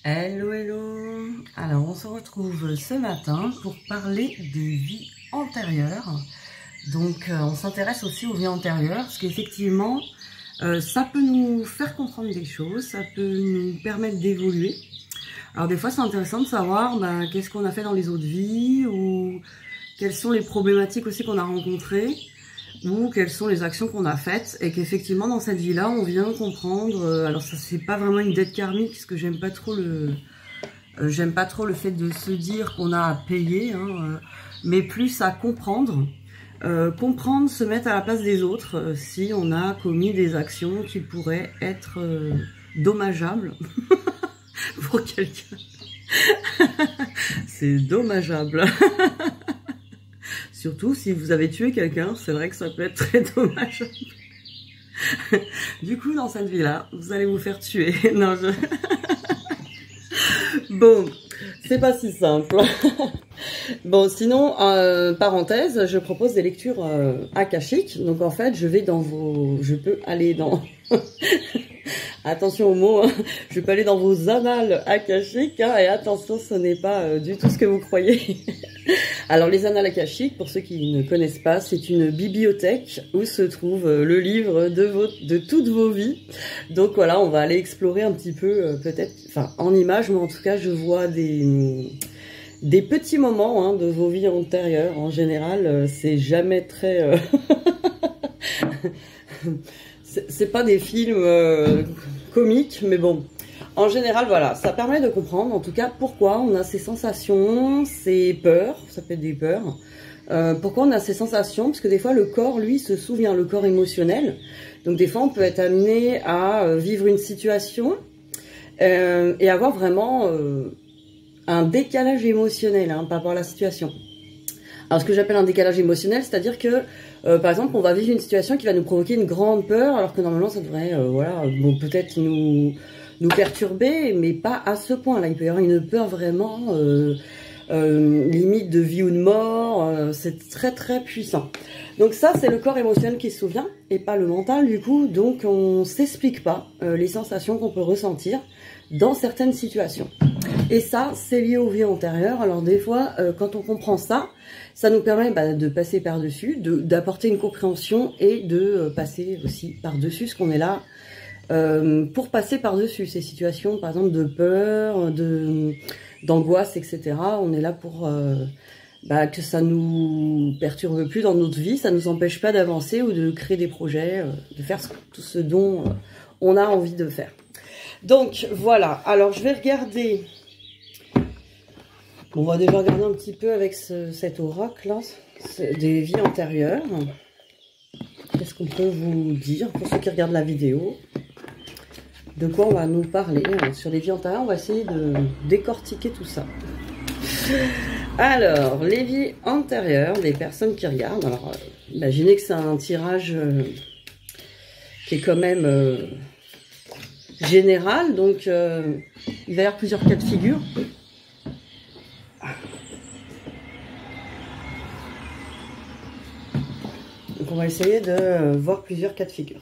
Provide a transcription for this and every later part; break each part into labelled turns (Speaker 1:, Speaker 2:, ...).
Speaker 1: Hello, hello. Alors, on se retrouve ce matin pour parler des vies antérieures. Donc, on s'intéresse aussi aux vies antérieures parce qu'effectivement, ça peut nous faire comprendre des choses, ça peut nous permettre d'évoluer. Alors, des fois, c'est intéressant de savoir qu'est-ce qu'on a fait dans les autres vies ou quelles sont les problématiques aussi qu'on a rencontrées ou quelles sont les actions qu'on a faites et qu'effectivement dans cette vie-là on vient comprendre, alors ça c'est pas vraiment une dette karmique parce que j'aime pas trop le fait de se dire qu'on a à payer, mais plus à comprendre, se mettre à la place des autres si on a commis des actions qui pourraient être dommageables pour quelqu'un. C'est dommageable. Surtout si vous avez tué quelqu'un, c'est vrai que ça peut être très dommage. Du coup, dans cette vie-là, vous allez vous faire tuer. Non, Bon, c'est pas si simple. Bon, sinon, parenthèse, je propose des lectures akashiques. Donc en fait, je peux aller dans... Attention aux mots, hein. Je peux aller dans vos annales akashiques, et attention, ce n'est pas du tout ce que vous croyez. Alors les annales akashiques, pour ceux qui ne connaissent pas, c'est une bibliothèque où se trouve le livre de toutes vos vies. Donc voilà, on va aller explorer un petit peu, peut-être, enfin en images, mais en tout cas je vois des petits moments de vos vies antérieures. En général, c'est jamais très... c'est pas des films comiques, mais bon. En général, voilà, ça permet de comprendre, en tout cas, pourquoi on a ces sensations, ces peurs, ça peut être des peurs, pourquoi on a ces sensations, parce que des fois, le corps, lui, se souvient, le corps émotionnel. Donc, des fois, on peut être amené à vivre une situation et avoir vraiment un décalage émotionnel par rapport à la situation. Alors, ce que j'appelle un décalage émotionnel, c'est-à-dire que, par exemple, on va vivre une situation qui va nous provoquer une grande peur, alors que normalement, ça devrait, peut-être nous perturber, mais pas à ce point-là. Il peut y avoir une peur vraiment limite de vie ou de mort. C'est très, très puissant. Donc ça, c'est le corps émotionnel qui se souvient, et pas le mental, du coup. Donc, on s'explique pas les sensations qu'on peut ressentir dans certaines situations. Et ça, c'est lié aux vies antérieures. Alors des fois, quand on comprend ça, ça nous permet de passer par-dessus, d'apporter une compréhension et de passer aussi par-dessus ce qu'on est là pour passer par-dessus ces situations, par exemple de peur, d'angoisse, etc. On est là pour que ça nous perturbe plus dans notre vie, ça nous empêche pas d'avancer ou de créer des projets, de faire tout ce dont on a envie de faire. Donc voilà, alors je vais regarder... On va déjà regarder un petit peu avec cet oracle là, des vies antérieures. Qu'est-ce qu'on peut vous dire pour ceux qui regardent la vidéo? De quoi on va nous parler sur les vies antérieures? On va essayer de décortiquer tout ça. Alors, les vies antérieures des personnes qui regardent. Alors, imaginez que c'est un tirage qui est quand même général. Donc, il va y avoir plusieurs cas de figure. Donc on va essayer de voir plusieurs cas de figure.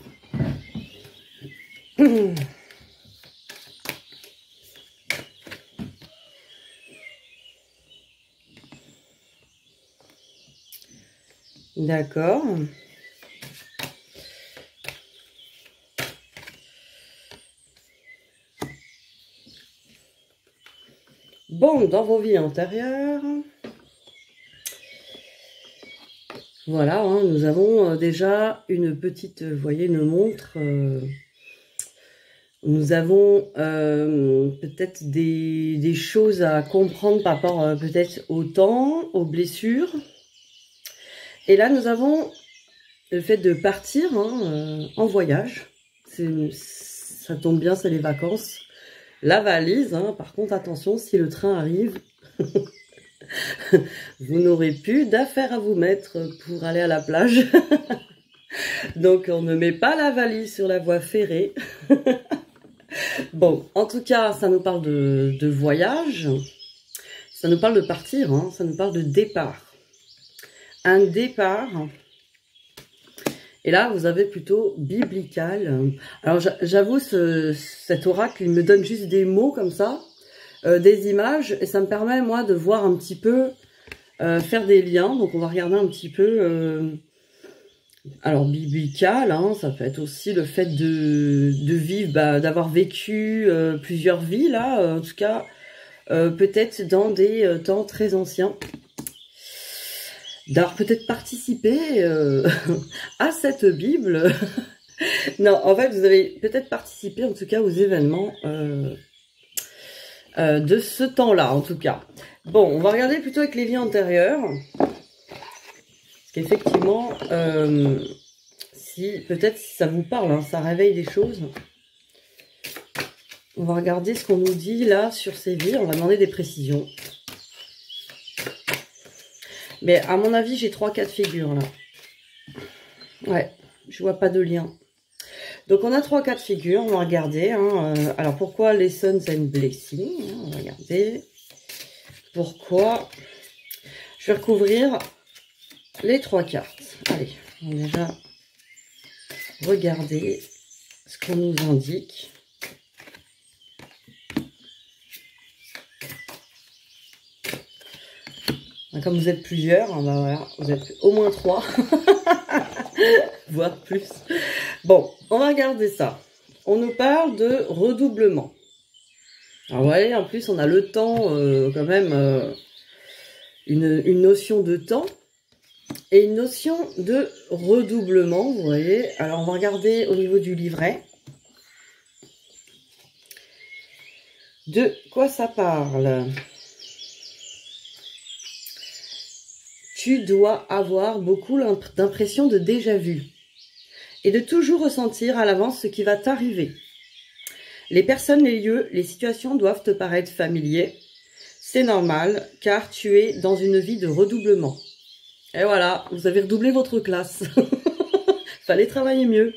Speaker 1: D'accord. Bon, dans vos vies antérieures... Voilà, nous avons déjà une petite, vous voyez, une montre. Nous avons peut-être des choses à comprendre par rapport peut-être au temps, aux blessures. Et là, nous avons le fait de partir en voyage. Ça tombe bien, c'est les vacances. La valise, par contre, attention, si le train arrive... vous n'aurez plus d'affaires à vous mettre pour aller à la plage. Donc, on ne met pas la valise sur la voie ferrée. Bon, en tout cas, ça nous parle de voyage. Ça nous parle de partir, ça nous parle de départ. Un départ. Et là, vous avez plutôt biblical. Alors, j'avoue, cet oracle, il me donne juste des mots comme ça. des images et ça me permet moi de voir un petit peu, faire des liens. Donc on va regarder un petit peu, alors biblical, hein, ça peut être aussi le fait de vivre, d'avoir vécu plusieurs vies là, en tout cas peut-être dans des temps très anciens. D'avoir peut-être participé à cette Bible. Non, en fait, vous avez peut-être participé en tout cas aux événements de ce temps-là, en tout cas. Bon, on va regarder plutôt avec les vies antérieures. Parce qu'effectivement, peut-être si ça vous parle, hein, ça réveille des choses. On va regarder ce qu'on nous dit là sur ces vies. On va demander des précisions. Mais à mon avis, j'ai 3 cas de figure là. Ouais, je vois pas de lien. Donc on a 3 cas de figure, on va regarder. Hein, alors pourquoi lessons and blessings, hein, on va regarder. Pourquoi. Je vais recouvrir les 3 cartes. Allez, on va déjà regarder ce qu'on nous indique. Comme vous êtes plusieurs, hein, voilà, vous êtes au moins 3, voire plus. Bon, on va regarder ça. On nous parle de redoublement. Alors vous voyez, en plus on a le temps, quand même, une notion de temps et une notion de redoublement, vous voyez. Alors on va regarder au niveau du livret. De quoi ça parle ? Tu dois avoir beaucoup d'impression de déjà-vu et de toujours ressentir à l'avance ce qui va t'arriver. Les personnes, les lieux, les situations doivent te paraître familiers. C'est normal car tu es dans une vie de redoublement. Et voilà, vous avez redoublé votre classe. Fallait travailler mieux.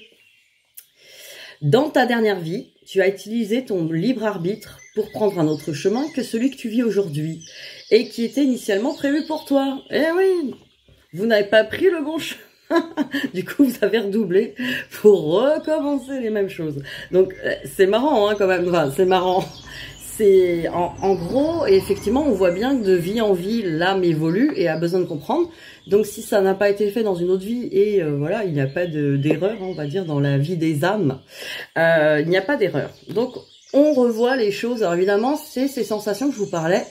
Speaker 1: Dans ta dernière vie, tu as utilisé ton libre arbitre pour prendre un autre chemin que celui que tu vis aujourd'hui et qui était initialement prévu pour toi. Eh oui, vous n'avez pas pris le bon chemin. Du coup, vous avez redoublé pour recommencer les mêmes choses. Donc, c'est marrant hein, quand même. Enfin, c'est marrant. C'est en gros, et effectivement, on voit bien que de vie en vie, l'âme évolue et a besoin de comprendre. Donc, si ça n'a pas été fait dans une autre vie et voilà, il n'y a pas d'erreur, on va dire, dans la vie des âmes, il n'y a pas d'erreur. Donc, on revoit les choses. Alors évidemment, c'est ces sensations que je vous parlais.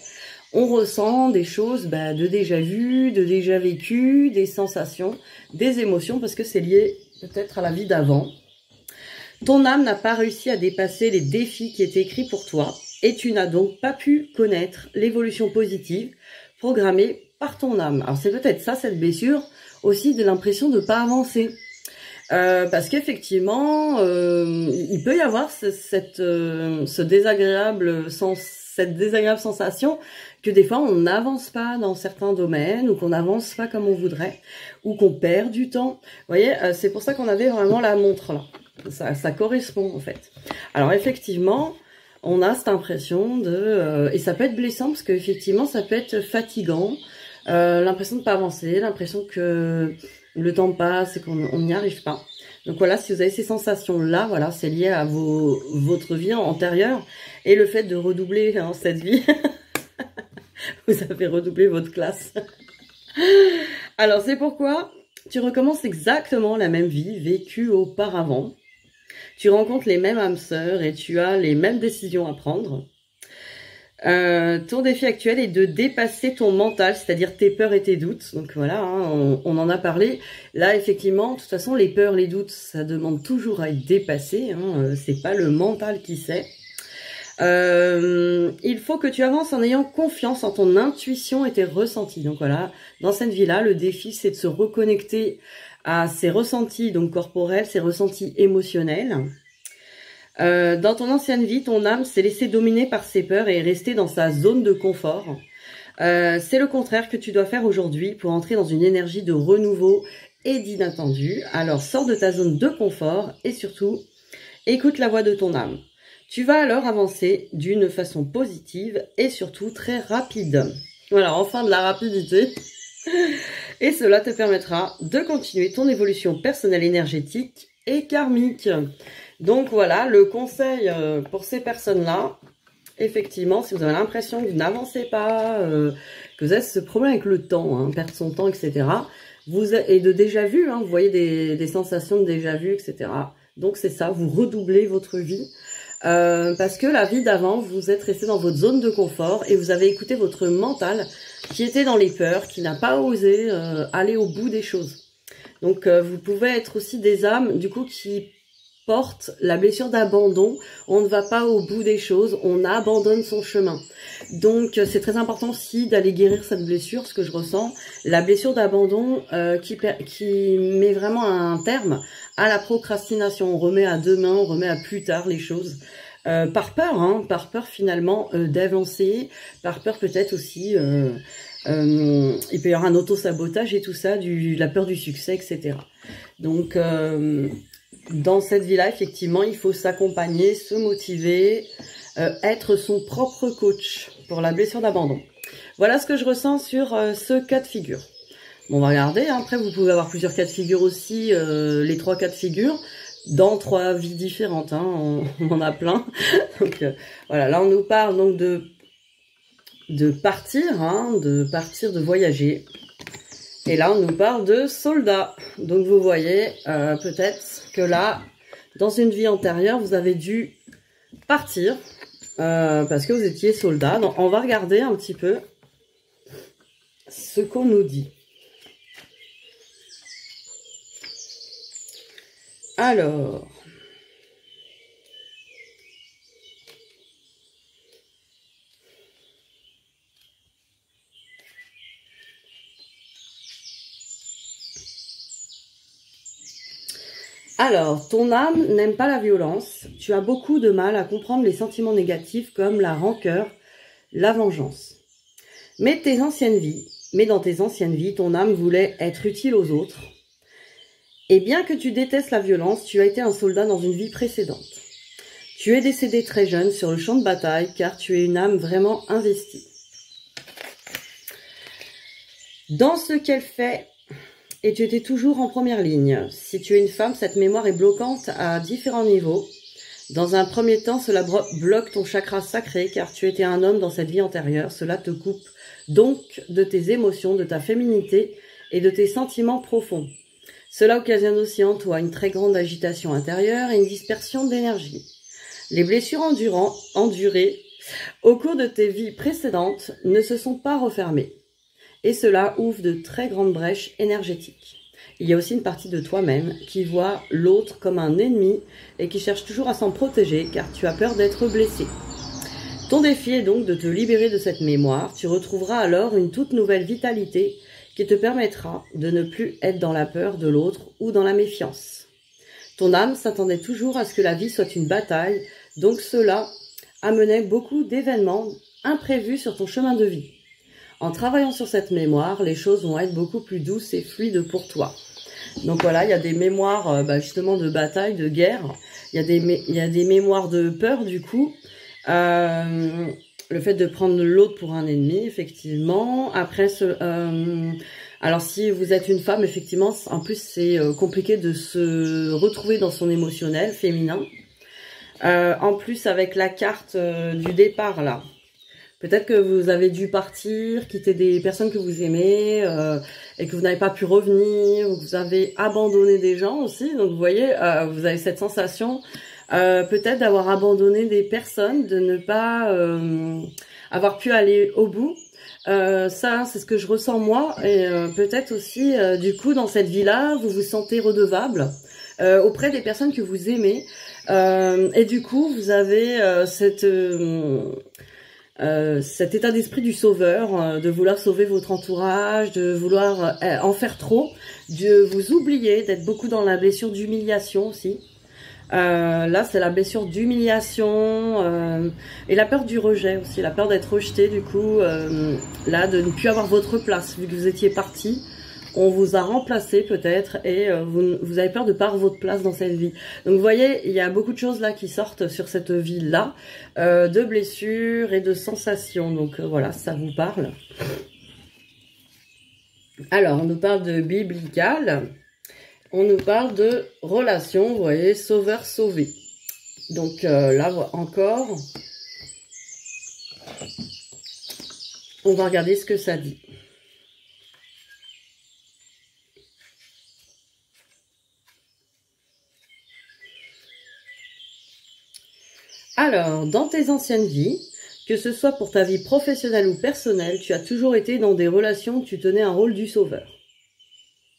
Speaker 1: On ressent des choses de déjà vues, de déjà vécues, des sensations, des émotions, parce que c'est lié peut-être à la vie d'avant. Ton âme n'a pas réussi à dépasser les défis qui étaient écrits pour toi, et tu n'as donc pas pu connaître l'évolution positive programmée par ton âme. Alors c'est peut-être ça, cette blessure, aussi de l'impression de ne pas avancer. Parce qu'effectivement, il peut y avoir cette désagréable sensation que des fois on n'avance pas dans certains domaines ou qu'on n'avance pas comme on voudrait ou qu'on perd du temps. Vous voyez, c'est pour ça qu'on avait vraiment la montre là. Ça correspond en fait. Alors effectivement, on a cette impression et ça peut être blessant parce qu'effectivement ça peut être fatigant, l'impression de ne pas avancer, l'impression que le temps passe et qu'on n'y arrive pas. Donc voilà, si vous avez ces sensations-là, voilà, c'est lié à votre vie antérieure et le fait de redoubler hein, cette vie. Vous avez redoublé votre classe. Alors c'est pourquoi tu recommences exactement la même vie vécue auparavant. Tu rencontres les mêmes âmes sœurs et tu as les mêmes décisions à prendre. Ton défi actuel est de dépasser ton mental, c'est-à-dire tes peurs et tes doutes. Donc voilà, hein, on en a parlé. Là, effectivement, de toute façon, les peurs, les doutes, ça demande toujours à être dépassé. Hein, c'est pas le mental qui sait. Il faut que tu avances en ayant confiance en ton intuition et tes ressentis. Donc voilà, dans cette vie-là, le défi, c'est de se reconnecter à ses ressentis donc corporels, ses ressentis émotionnels. Dans ton ancienne vie, ton âme s'est laissée dominer par ses peurs et est restée dans sa zone de confort. C'est le contraire que tu dois faire aujourd'hui pour entrer dans une énergie de renouveau et d'inattendu. Alors, sors de ta zone de confort et surtout, écoute la voix de ton âme. Tu vas alors avancer d'une façon positive et surtout très rapide. Voilà, enfin de la rapidité. Et cela te permettra de continuer ton évolution personnelle, énergétique et karmique. Donc voilà, le conseil pour ces personnes-là, effectivement, si vous avez l'impression que vous n'avancez pas, que vous avez ce problème avec le temps, hein, perdre son temps, etc. Et de déjà vu, hein, vous voyez des sensations de déjà vu, etc. Donc c'est ça, vous redoublez votre vie. Parce que la vie d'avant, vous êtes resté dans votre zone de confort et vous avez écouté votre mental qui était dans les peurs, qui n'a pas osé aller au bout des choses. Donc vous pouvez être aussi des âmes du coup qui portent la blessure d'abandon. On ne va pas au bout des choses, on abandonne son chemin. Donc c'est très important aussi d'aller guérir cette blessure, ce que je ressens, la blessure d'abandon qui met vraiment un terme à la procrastination. On remet à demain, on remet à plus tard les choses. Par peur, hein, par peur finalement d'avancer, par peur peut-être aussi, il peut y avoir un auto-sabotage et tout ça, la peur du succès, etc. Donc, dans cette vie-là, effectivement, il faut s'accompagner, se motiver, être son propre coach pour la blessure d'abandon. Voilà ce que je ressens sur ce cas de figure. Bon, on va regarder, hein. Après vous pouvez avoir plusieurs cas de figure aussi, les 3 cas de figure, dans 3 vies différentes, hein. On en a plein. Donc voilà, là on nous parle donc de partir, hein, de voyager. Et là on nous parle de soldat. Donc vous voyez, peut-être que là, dans une vie antérieure, vous avez dû partir, parce que vous étiez soldat. Donc on va regarder un petit peu ce qu'on nous dit. Alors, ton âme n'aime pas la violence. Tu as beaucoup de mal à comprendre les sentiments négatifs comme la rancœur, la vengeance. Mais dans tes anciennes vies, ton âme voulait être utile aux autres. Et bien que tu détestes la violence, tu as été un soldat dans une vie précédente. Tu es décédé très jeune sur le champ de bataille car tu es une âme vraiment investie. Dans ce qu'elle fait, et tu étais toujours en première ligne. Si tu es une femme, cette mémoire est bloquante à différents niveaux. Dans un premier temps, cela bloque ton chakra sacré car tu étais un homme dans cette vie antérieure. Cela te coupe donc de tes émotions, de ta féminité et de tes sentiments profonds. Cela occasionne aussi en toi une très grande agitation intérieure et une dispersion d'énergie. Les blessures endurées au cours de tes vies précédentes ne se sont pas refermées. Et cela ouvre de très grandes brèches énergétiques. Il y a aussi une partie de toi-même qui voit l'autre comme un ennemi et qui cherche toujours à s'en protéger car tu as peur d'être blessé. Ton défi est donc de te libérer de cette mémoire. Tu retrouveras alors une toute nouvelle vitalité qui te permettra de ne plus être dans la peur de l'autre ou dans la méfiance. Ton âme s'attendait toujours à ce que la vie soit une bataille, donc cela amenait beaucoup d'événements imprévus sur ton chemin de vie. En travaillant sur cette mémoire, les choses vont être beaucoup plus douces et fluides pour toi. Donc voilà, il y a des mémoires justement de bataille, de guerre. Il y a des mémoires de peur du coup. Le fait de prendre l'autre pour un ennemi, effectivement. Après, alors si vous êtes une femme, effectivement, en plus c'est compliqué de se retrouver dans son émotionnel féminin. En plus avec la carte du départ là. Peut-être que vous avez dû partir, quitter des personnes que vous aimez et que vous n'avez pas pu revenir, ou que vous avez abandonné des gens aussi. Donc vous voyez, vous avez cette sensation peut-être d'avoir abandonné des personnes, de ne pas avoir pu aller au bout. Ça, c'est ce que je ressens moi. Et peut-être aussi, du coup, dans cette vie-là, vous vous sentez redevable auprès des personnes que vous aimez. Et du coup, vous avez cet état d'esprit du sauveur, de vouloir sauver votre entourage, de vouloir en faire trop, de vous oublier, d'être beaucoup dans la blessure d'humiliation aussi. Là, c'est la blessure d'humiliation et la peur du rejet aussi, la peur d'être rejeté du coup, là, de ne plus avoir votre place, vu que vous étiez parti. On vous a remplacé peut-être et vous avez peur de perdre votre place dans cette vie. Donc vous voyez, il y a beaucoup de choses là qui sortent sur cette vie-là, de blessures et de sensations. Donc voilà, ça vous parle. Alors, on nous parle de biblical, on nous parle de relation, vous voyez, sauveur-sauvé. Donc là, encore, On va regarder ce que ça dit. Alors, dans tes anciennes vies, que ce soit pour ta vie professionnelle ou personnelle, tu as toujours été dans des relations où tu tenais un rôle du sauveur.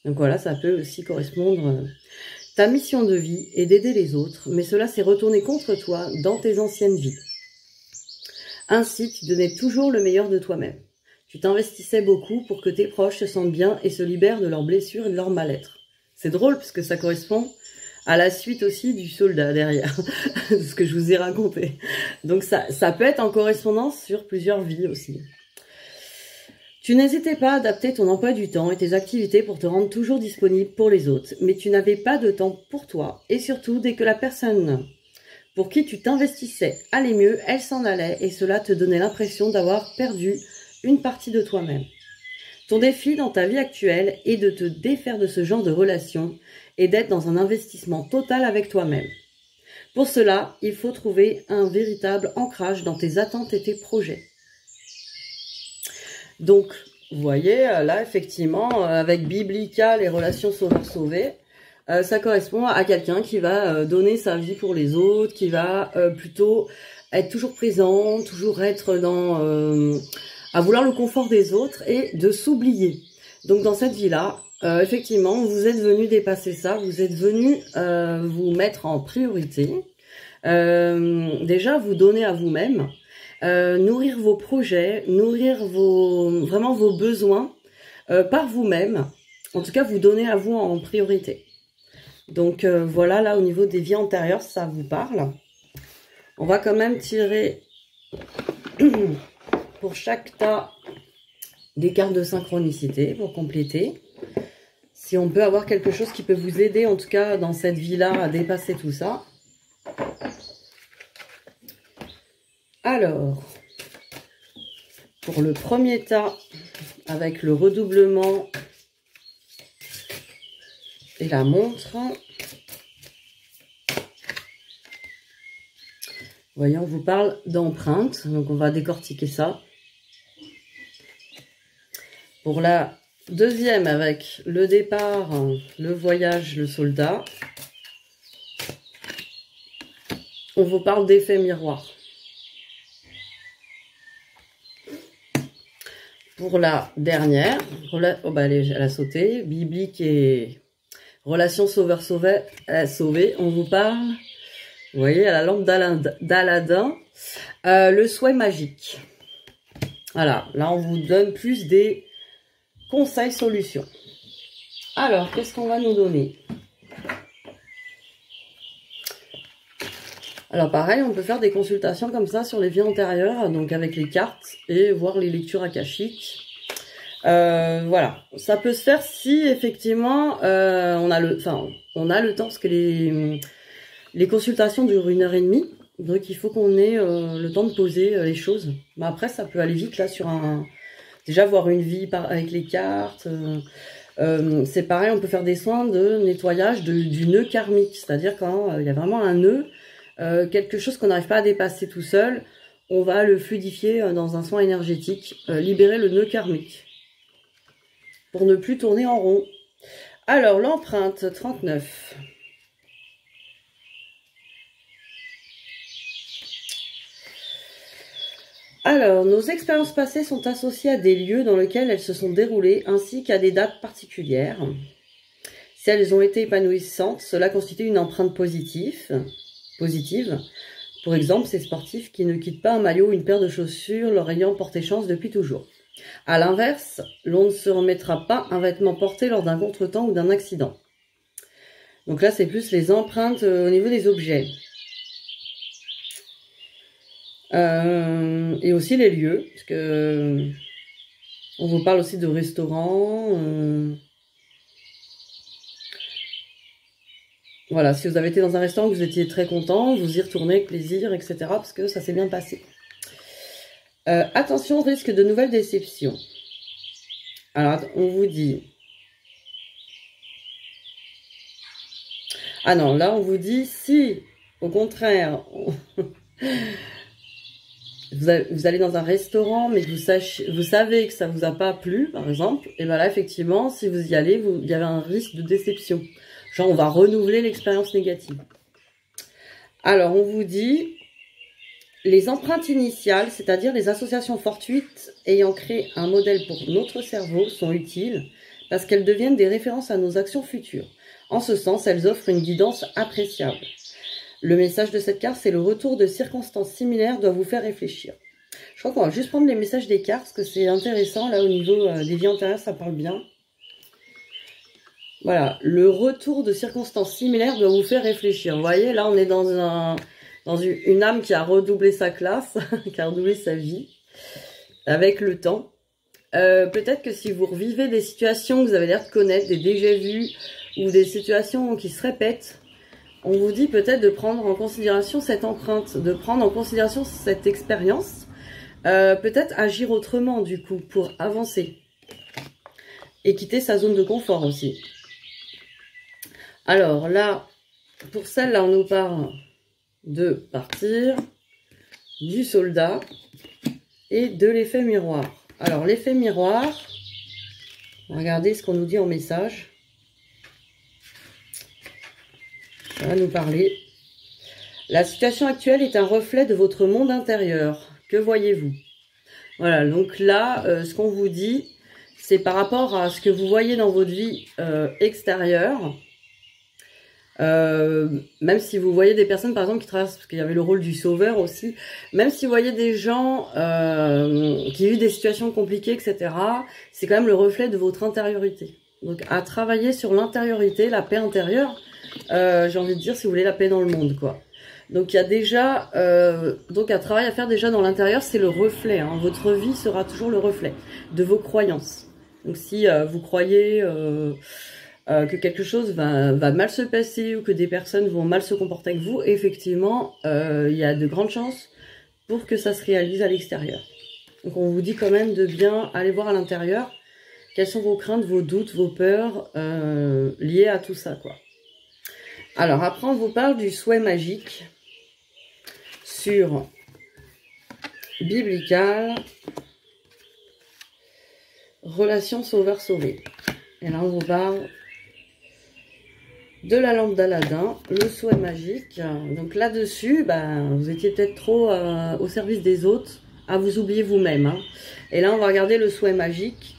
Speaker 1: Donc voilà, ça peut aussi correspondre. Ta mission de vie est d'aider les autres, mais cela s'est retourné contre toi dans tes anciennes vies. Ainsi, tu donnais toujours le meilleur de toi-même. Tu t'investissais beaucoup pour que tes proches se sentent bien et se libèrent de leurs blessures et de leur mal-être. C'est drôle parce que ça correspond à la suite aussi du soldat derrière, ce que je vous ai raconté. Donc ça peut être en correspondance sur plusieurs vies aussi. Tu n'hésitais pas à adapter ton emploi du temps et tes activités pour te rendre toujours disponible pour les autres, mais tu n'avais pas de temps pour toi, et surtout dès que la personne pour qui tu t'investissais allait mieux, elle s'en allait, et cela te donnait l'impression d'avoir perdu une partie de toi-même. Ton défi dans ta vie actuelle est de te défaire de ce genre de relation et d'être dans un investissement total avec toi-même. Pour cela, il faut trouver un véritable ancrage dans tes attentes et tes projets. Donc, vous voyez, là, effectivement, avec Biblica, les relations sauveur-sauvé, ça correspond à quelqu'un qui va donner sa vie pour les autres, qui va plutôt être toujours présent, toujours être dans... à vouloir le confort des autres et de s'oublier. Donc, dans cette vie-là, effectivement, vous êtes venu dépasser ça, vous êtes venu vous mettre en priorité, déjà vous donner à vous-même, nourrir vos projets, nourrir vraiment vos besoins par vous-même. En tout cas, vous donner à vous en priorité. Donc voilà, là au niveau des vies antérieures, ça vous parle. On va quand même tirer pour chaque tas des cartes de synchronicité pour compléter. Si on peut avoir quelque chose qui peut vous aider, en tout cas dans cette vie-là, à dépasser tout ça. Alors, pour le premier tas, avec le redoublement et la montre, voyons, on vous parle d'empreinte, donc on va décortiquer ça. Pour la deuxième, avec le départ, le voyage, le soldat, on vous parle d'effet miroir. Pour la dernière, elle a sauté, biblique et relation sauveur-sauvé, on vous parle, vous voyez, à la lampe d'Aladin, le souhait magique. Voilà, là on vous donne plus des conseils solutions. Alors, qu'est-ce qu'on va nous donner? Alors pareil, on peut faire des consultations comme ça sur les vies antérieures, donc avec les cartes et voir les lectures akashiques. Voilà, ça peut se faire si effectivement on a le temps, parce que les consultations durent 1h30, donc il faut qu'on ait le temps de poser les choses. Mais après, ça peut aller vite là sur déjà voir une vie avec les cartes. C'est pareil, on peut faire des soins de nettoyage du nœud karmique, c'est-à-dire quand il y a vraiment un nœud. Quelque chose qu'on n'arrive pas à dépasser tout seul, on va le fluidifier dans un soin énergétique, libérer le nœud karmique, pour ne plus tourner en rond. Alors, l'empreinte 39. Alors, nos expériences passées sont associées à des lieux dans lesquels elles se sont déroulées, ainsi qu'à des dates particulières. Si elles ont été épanouissantes, cela constitue une empreinte positive. Pour exemple, ces sportifs qui ne quittent pas un maillot ou une paire de chaussures leur ayant porté chance depuis toujours. À l'inverse, l'on ne se remettra pas un vêtement porté lors d'un contretemps ou d'un accident. Donc là, c'est plus les empreintes au niveau des objets. Et aussi les lieux, parce que on vous parle aussi de restaurants. Voilà, si vous avez été dans un restaurant, que vous étiez très content, vous y retournez avec plaisir, etc. parce que ça s'est bien passé. Attention, risque de nouvelles déceptions. Alors, on vous dit... Ah non, là, on vous dit si, au contraire, vous allez dans un restaurant, mais que vous savez que ça vous a pas plu, par exemple, et ben là, effectivement, si vous y allez, il y avait un risque de déception. Genre, on va renouveler l'expérience négative. Alors, on vous dit, les empreintes initiales, c'est-à-dire les associations fortuites ayant créé un modèle pour notre cerveau, sont utiles parce qu'elles deviennent des références à nos actions futures. En ce sens, elles offrent une guidance appréciable. Le message de cette carte, c'est le retour de circonstances similaires doit vous faire réfléchir. Je crois qu'on va juste prendre les messages des cartes, parce que c'est intéressant, là, au niveau des vies antérieures, ça parle bien. Voilà, le retour de circonstances similaires doit vous faire réfléchir. Vous voyez, là, on est dans une âme qui a redoublé sa classe, qui a redoublé sa vie, avec le temps. Peut-être que si vous revivez des situations que vous avez l'air de connaître, des déjà-vus, ou des situations qui se répètent, on vous dit peut-être de prendre en considération cette empreinte, de prendre en considération cette expérience, peut-être agir autrement du coup pour avancer et quitter sa zone de confort aussi. Alors là, pour celle-là, on nous parle de partir, du soldat et de l'effet miroir. Alors l'effet miroir, regardez ce qu'on nous dit en message. Ça va nous parler. La situation actuelle est un reflet de votre monde intérieur. Que voyez-vous? Voilà, donc là, ce qu'on vous dit, c'est par rapport à ce que vous voyez dans votre vie extérieure. Même si vous voyez des personnes, par exemple, qui traversent, parce qu'il y avait le rôle du sauveur aussi, même si vous voyez des gens qui vivent des situations compliquées, etc., c'est quand même le reflet de votre intériorité. Donc, à travailler sur l'intériorité, la paix intérieure, j'ai envie de dire, si vous voulez la paix dans le monde, quoi. Donc il y a déjà donc un travail à faire déjà dans l'intérieur, c'est le reflet. Hein. Votre vie sera toujours le reflet de vos croyances. Donc si vous croyez que quelque chose va mal se passer ou que des personnes vont mal se comporter avec vous, effectivement, il y a de grandes chances pour que ça se réalise à l'extérieur. Donc on vous dit quand même de bien aller voir à l'intérieur quelles sont vos craintes, vos doutes, vos peurs liées à tout ça, quoi. Alors, après, on vous parle du souhait magique sur Biblical, relation sauveur-sauvé. Et là, on vous parle de la lampe d'Aladin, le souhait magique. Donc là-dessus, vous étiez peut-être trop au service des autres, à vous oublier vous-même. Hein. Et là, on va regarder le souhait magique.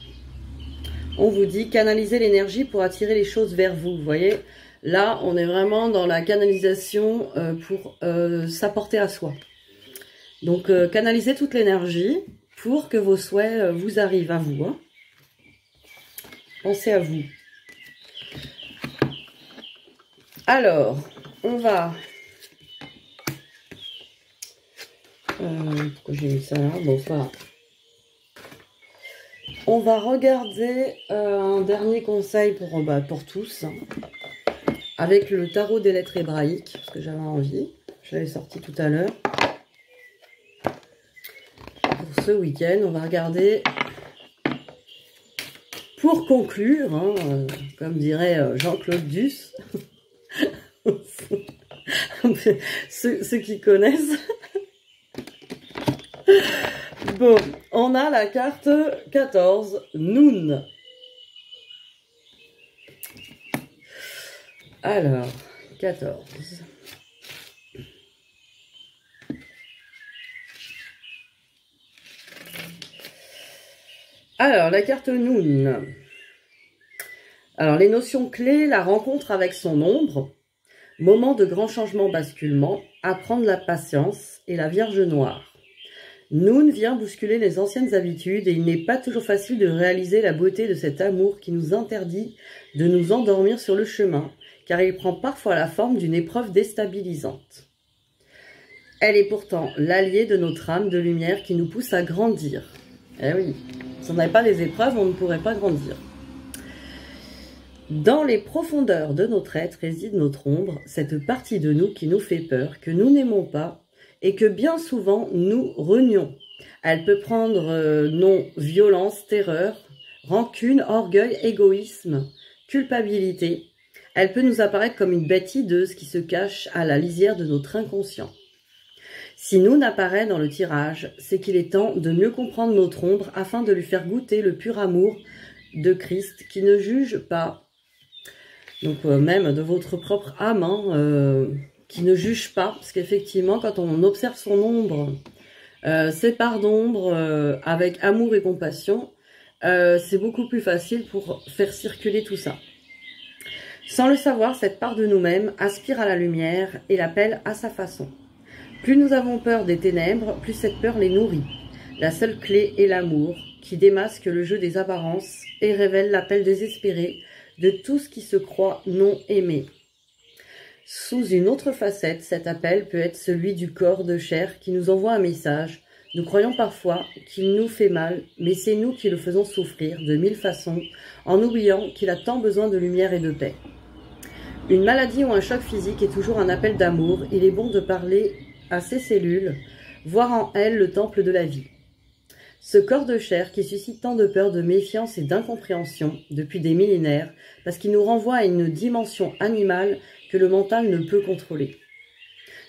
Speaker 1: On vous dit canaliser l'énergie pour attirer les choses vers vous, vous voyez. Là, on est vraiment dans la canalisation pour s'apporter à soi. Donc, canalisez toute l'énergie pour que vos souhaits vous arrivent à vous. Hein. Pensez à vous. Alors, on va... pourquoi j'ai mis ça là? Bon, ça... On va regarder un dernier conseil pour tous. Hein. Avec le tarot des lettres hébraïques, parce que j'avais envie. Je l'avais sorti tout à l'heure. Pour ce week-end, on va regarder, pour conclure, hein, comme dirait Jean-Claude Duss, ceux qui connaissent. Bon, on a la carte 14, Noun. Alors, 14. Alors, la carte Noun. Alors, les notions clés, la rencontre avec son ombre, moment de grand changement basculement, apprendre la patience et la Vierge Noire. Noun vient bousculer les anciennes habitudes et il n'est pas toujours facile de réaliser la beauté de cet amour qui nous interdit de nous endormir sur le chemin, car il prend parfois la forme d'une épreuve déstabilisante. Elle est pourtant l'alliée de notre âme de lumière qui nous pousse à grandir. Eh oui, si on n'avait pas les épreuves, on ne pourrait pas grandir. Dans les profondeurs de notre être réside notre ombre, cette partie de nous qui nous fait peur, que nous n'aimons pas, et que bien souvent nous renions. Elle peut prendre nom violence, terreur, rancune, orgueil, égoïsme, culpabilité. Elle peut nous apparaître comme une bête hideuse qui se cache à la lisière de notre inconscient. Si nous n'apparaît dans le tirage, c'est qu'il est temps de mieux comprendre notre ombre afin de lui faire goûter le pur amour de Christ qui ne juge pas. Donc même de votre propre âme, hein, qui ne juge pas, parce qu'effectivement quand on observe son ombre, ses parts d'ombre avec amour et compassion, c'est beaucoup plus facile pour faire circuler tout ça. Sans le savoir, cette part de nous-mêmes aspire à la lumière et l'appelle à sa façon. Plus nous avons peur des ténèbres, plus cette peur les nourrit. La seule clé est l'amour, qui démasque le jeu des apparences et révèle l'appel désespéré de tout ce qui se croit non aimé. Sous une autre facette, cet appel peut être celui du corps de chair qui nous envoie un message. Nous croyons parfois qu'il nous fait mal, mais c'est nous qui le faisons souffrir de 1000 façons, en oubliant qu'il a tant besoin de lumière et de paix. Une maladie ou un choc physique est toujours un appel d'amour. Il est bon de parler à ces cellules, voir en elles le temple de la vie. Ce corps de chair qui suscite tant de peur, de méfiance et d'incompréhension depuis des millénaires, parce qu'il nous renvoie à une dimension animale que le mental ne peut contrôler.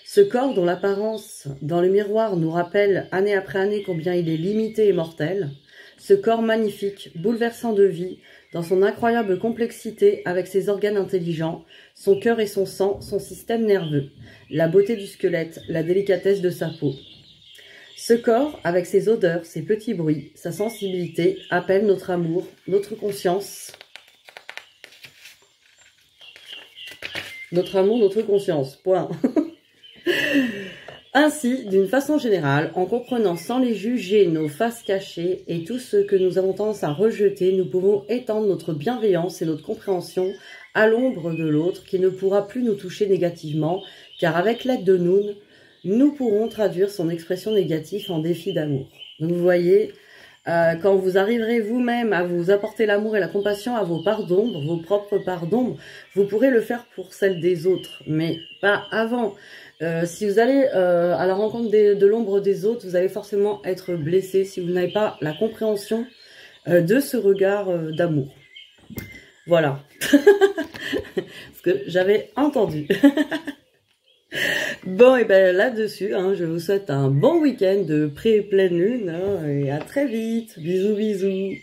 Speaker 1: Ce corps dont l'apparence dans le miroir nous rappelle année après année combien il est limité et mortel, ce corps magnifique, bouleversant de vie, dans son incroyable complexité avec ses organes intelligents, son cœur et son sang, son système nerveux, la beauté du squelette, la délicatesse de sa peau. Ce corps, avec ses odeurs, ses petits bruits, sa sensibilité, appelle notre amour, notre conscience. Notre amour, notre conscience, point. Ainsi, d'une façon générale, en comprenant sans les juger nos faces cachées et tout ce que nous avons tendance à rejeter, nous pouvons étendre notre bienveillance et notre compréhension à l'ombre de l'autre qui ne pourra plus nous toucher négativement, car avec l'aide de nous pourrons traduire son expression négative en défi d'amour. Donc vous voyez, quand vous arriverez vous-même à vous apporter l'amour et la compassion à vos parts d'ombre, vos propres parts d'ombre, vous pourrez le faire pour celles des autres, mais pas avant. Si vous allez à la rencontre de l'ombre des autres, vous allez forcément être blessé si vous n'avez pas la compréhension de ce regard d'amour. Voilà. Ce que j'avais entendu. Bon, et ben là-dessus, hein, je vous souhaite un bon week-end de pré-pleine lune, hein, et à très vite. Bisous, bisous.